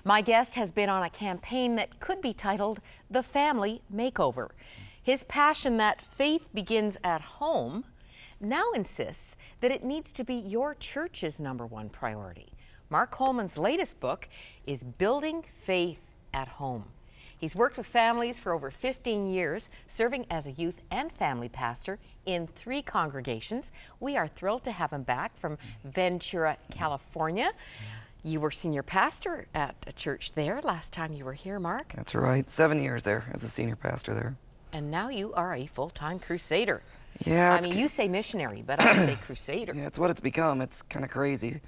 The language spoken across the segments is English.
My guest has been on a campaign that could be titled The Family Makeover. His passion that faith begins at home now insists that it needs to be your church's #1 priority. Mark Holmen's latest book is Building Faith at Home. He's worked with families for over 15 years, serving as a youth and family pastor in 3 congregations. We are thrilled to have him back from Ventura, California. You were senior pastor at a church there last time you were here, Mark. That's right. 7 years there as a senior pastor there. And now you are a full-time crusader. Yeah. I mean, you say missionary, but I say crusader. Yeah, it's what it's become. It's kind of crazy.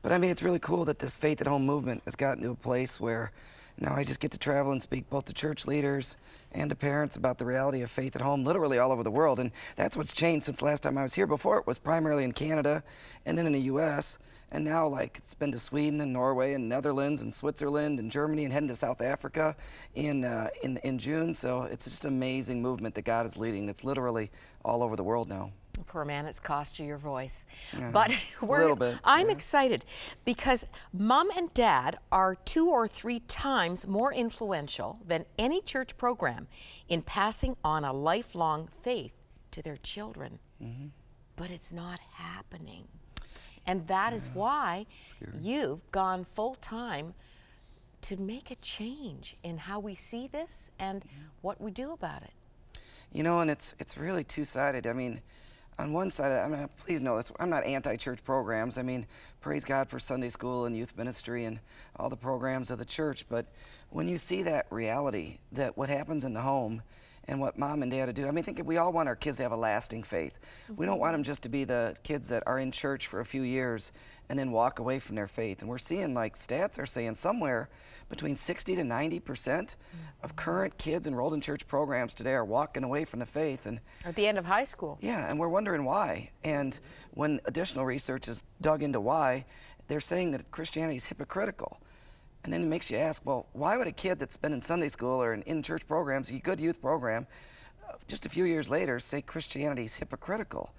But I mean, it's really cool that this Faith at Home movement has gotten to a place where now I just get to travel and speak both to church leaders and to parents about the reality of faith at home, literally all over the world. And that's what's changed since last time I was here. Before, it was primarily in Canada and then in the U.S., and now, like, it's been to Sweden and Norway and Netherlands and Switzerland and Germany and heading to South Africa in June. So it's just an amazing movement that God is leading. It's literally all over the world now. Poor man, it's cost you your voice. Yeah, but a little bit. I'm excited because Mom and Dad are 2 or 3 times more influential than any church program in passing on a lifelong faith to their children. But it's not happening. And that is why you've gone full-time to make a change in how we see this and what we do about it. You know, and it's really two-sided. I mean, on one side, I mean, please know this, I'm not anti-church programs. I mean, praise God for Sunday school and youth ministry and all the programs of the church. But when you see that reality, that what happens in the home and what Mom and Dad do, I mean, we all want our kids to have a lasting faith. We don't want them just to be the kids that are in church for a few years and then walk away from their faith. And we're seeing, like stats are saying, somewhere between 60 to 90% of current kids enrolled in church programs today are walking away from the faith. And at the end of high school. Yeah, and we're wondering why. And when additional research is dug into why, they're saying that Christianity is hypocritical. And then it makes you ask, well, why would a kid that's been in Sunday school or in church programs, a good youth program, just a few years later say Christianity is hypocritical?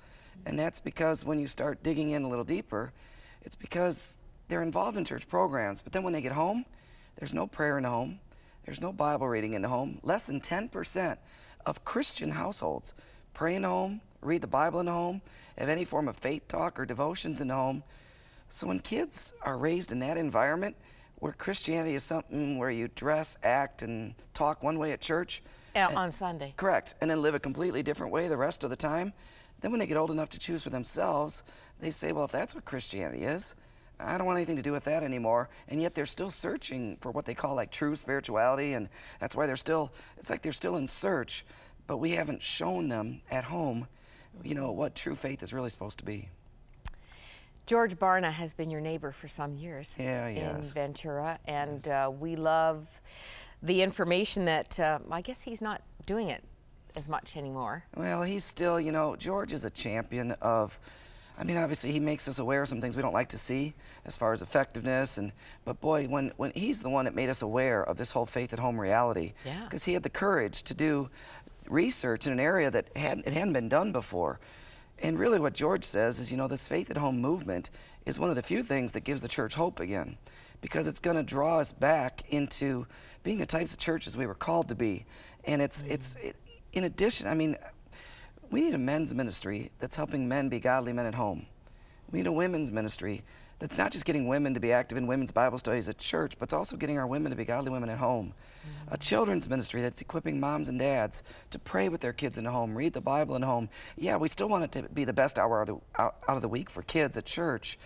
And that's because when you start digging in a little deeper, it's because they're involved in church programs, but then when they get home, there's no prayer in the home, there's no Bible reading in the home. Less than 10% of Christian households pray in the home, read the Bible in the home, have any form of faith talk or devotions in the home. So when kids are raised in that environment, where Christianity is something where you dress, act, and talk one way at church. On Sunday. Correct. And then live a completely different way the rest of the time. Then when they get old enough to choose for themselves, they say, well, if that's what Christianity is, I don't want anything to do with that anymore. And yet they're still searching for what they call like true spirituality. And that's why it's like they're still in search, but we haven't shown them at home, you know, what true faith is really supposed to be. George Barna has been your neighbor for some years in Ventura, and we love the information that I guess he's not doing it as much anymore. Well, he's still, you know, George is a champion of, I mean, obviously he makes us aware of some things we don't like to see as far as effectiveness, but boy, when he's the one that made us aware of this whole faith at home reality, because he had the courage to do research in an area that hadn't been done before. And really what George says is, you know, this faith at home movement is one of the few things that gives the church hope again, because it's going to draw us back into being the types of churches we were called to be. And in addition, I mean, we need a men's ministry that's helping men be godly men at home. We need a women's ministry that's not just getting women to be active in women's Bible studies at church, but it's also getting our women to be godly women at home. A children's ministry that's equipping moms and dads to pray with their kids in the home, read the Bible in the home. Yeah, we still want it to be the best hour out of the week for kids at church,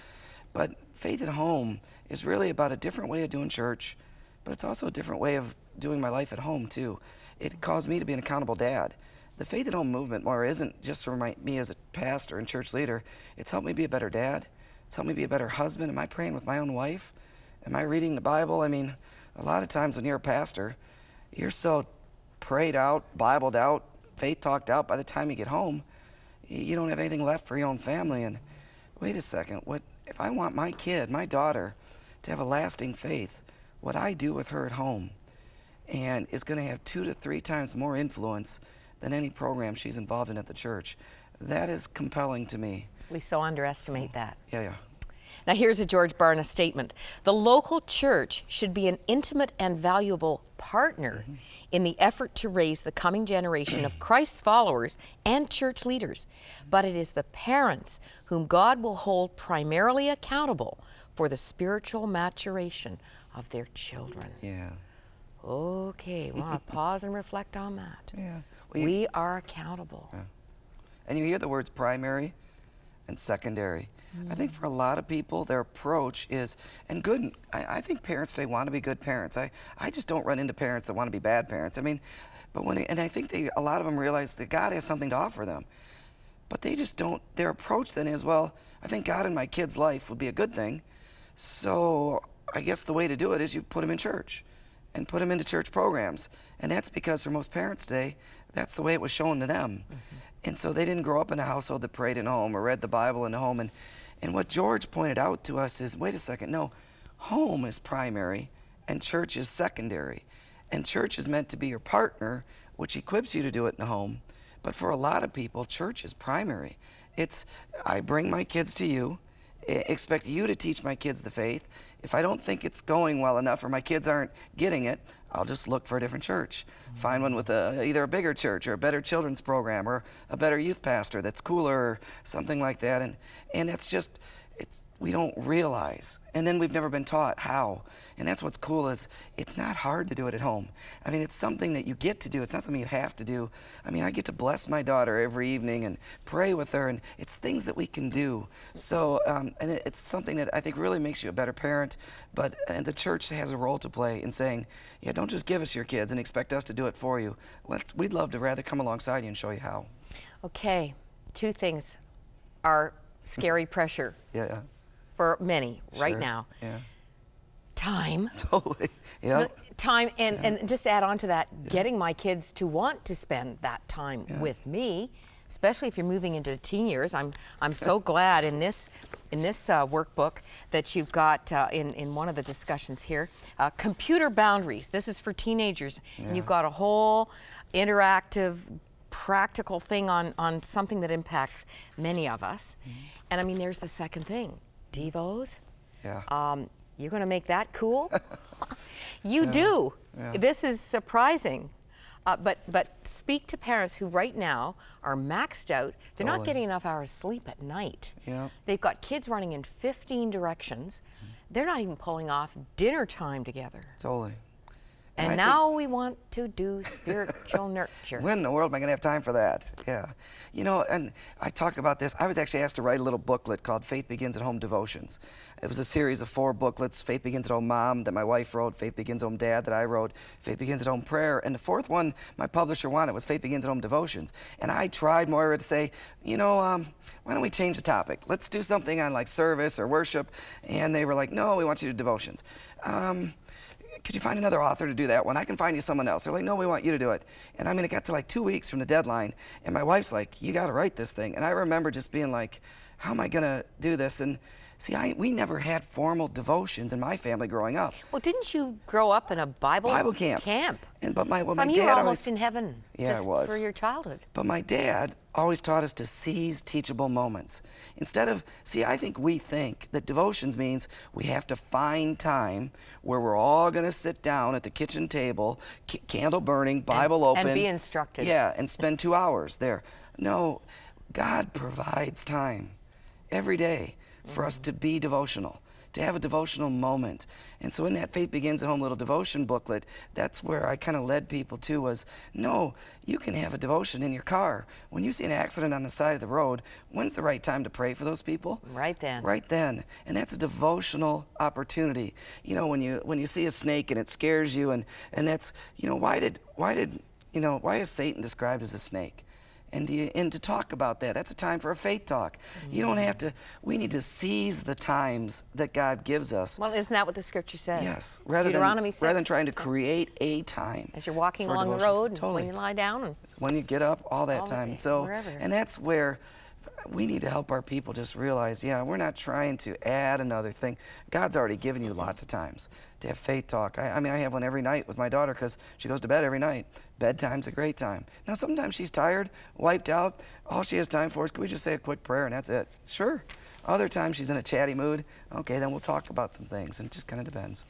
but faith at home is really about a different way of doing church, but it's also a different way of doing my life at home too. It caused me to be an accountable dad. The faith at home movement, Maura, isn't just for me as a pastor and church leader. It's helped me be a better dad. It's helped me be a better husband. Am I praying with my own wife? Am I reading the Bible? I mean, a lot of times when you're a pastor, you're so prayed out, Bibled out, faith talked out, by the time you get home, you don't have anything left for your own family. And wait a second, what if I want my kid, my daughter, to have a lasting faith? What I do with her at home and is going to have 2 to 3 times more influence than any program she's involved in at the church. That is compelling to me. We so underestimate that. Yeah. Now here's a George Barna statement. The local church should be an intimate and valuable partner in the effort to raise the coming generation of Christ's followers and church leaders. But it is the parents whom God will hold primarily accountable for the spiritual maturation of their children. Yeah. Okay, we want to pause and reflect on that. Yeah. We are accountable. Yeah. And you hear the words primary and secondary. I think for a lot of people, their approach is, and good, I think parents today want to be good parents. I just don't run into parents that want to be bad parents. I mean, but and I think a lot of them realize that God has something to offer them. But they just don't, their approach then is, well, I think God in my kid's life would be a good thing. So I guess the way to do it is you put them in church and put them into church programs. And that's because for most parents today, that's the way it was shown to them. And so they didn't grow up in a household that prayed in home or read the Bible in the home. And what George pointed out to us is, wait a second, no, home is primary and church is secondary. And church is meant to be your partner, which equips you to do it in the home. But for a lot of people, church is primary. It's, I bring my kids to you, expect you to teach my kids the faith. If I don't think it's going well enough or my kids aren't getting it, I'll just look for a different church. Find one with either a bigger church or a better children's program or a better youth pastor that's cooler or something like that. And it's just, we don't realize. And then we've never been taught how. And that's what's cool is it's not hard to do it at home. I mean, it's something that you get to do. It's not something you have to do. I mean, I get to bless my daughter every evening and pray with her, and it's things that we can do. So, and it's something that I think really makes you a better parent, and the church has a role to play in saying, yeah, don't just give us your kids and expect us to do it for you. We'd love to rather come alongside you and show you how. Okay, two things are scary pressure. Yeah. For many right Sure. now. Yeah. Time. Totally. Yeah. Time, and just to add on to that, getting my kids to want to spend that time with me, especially if you're moving into the teen years. I'm so glad in this workbook that you've got in one of the discussions here, computer boundaries. This is for teenagers, and you've got a whole interactive, practical thing on something that impacts many of us. And I mean, there's the second thing, Devos. Yeah. You're going to make that cool? You do. Yeah. This is surprising. But speak to parents who right now are maxed out. They're not getting enough hours sleep at night. Yeah. They've got kids running in 15 directions. They're not even pulling off dinner time together. Totally. And now we want to do spiritual nurture. When in the world am I going to have time for that? Yeah. You know, and I talk about this. I was actually asked to write a little booklet called Faith Begins at Home Devotions. It was a series of 4 booklets, Faith Begins at Home Mom that my wife wrote, Faith Begins at Home Dad that I wrote, Faith Begins at Home Prayer, and the 4th one my publisher wanted was Faith Begins at Home Devotions. And I tried, Moira, to say, you know, why don't we change the topic? Let's do something on like service or worship. And they were like, no, we want you to do devotions. Could you find another author to do that one? I can find you someone else. They're like, no, we want you to do it. And I mean, it got to like 2 weeks from the deadline, and my wife's like, you got to write this thing. And I remember just being like, how am I going to do this? And see, we never had formal devotions in my family growing up. Well, didn't you grow up in a Bible camp? But my so dad you were almost always, in heaven just for your childhood. But my dad always taught us to seize teachable moments. Instead of, I think that devotions means we have to find time where we're all going to sit down at the kitchen table, candle burning, Bible open. And be instructed. Yeah, and spend 2 hours there. No, God provides time every day for us to be devotional, to have a devotional moment. And so in that Faith Begins at Home little devotion booklet, that's where I kind of led people to was, no, you can have a devotion in your car. When you see an accident on the side of the road, when's the right time to pray for those people? Right then. Right then. And that's a devotional opportunity. You know, when you see a snake and it scares you, and that's, you know, why is Satan described as a snake? And to talk about that, that's a time for a faith talk. You don't have to, we need to seize the times that God gives us. Well, isn't that what the scripture says? Yes. Deuteronomy 6. Rather than trying to create a time. As you're walking along devotions. the road, Totally. when you lie down. And when you get up, all that time. So, wherever. and that's where we need to help our people just realize, we're not trying to add another thing. God's already given you lots of times to have faith talk. I mean, I have one every night with my daughter because she goes to bed every night. Bedtime's a great time. Now, sometimes she's tired, wiped out. All she has time for is, can we just say a quick prayer and that's it? Sure. Other times she's in a chatty mood. Okay, then we'll talk about some things, and it just kind of depends.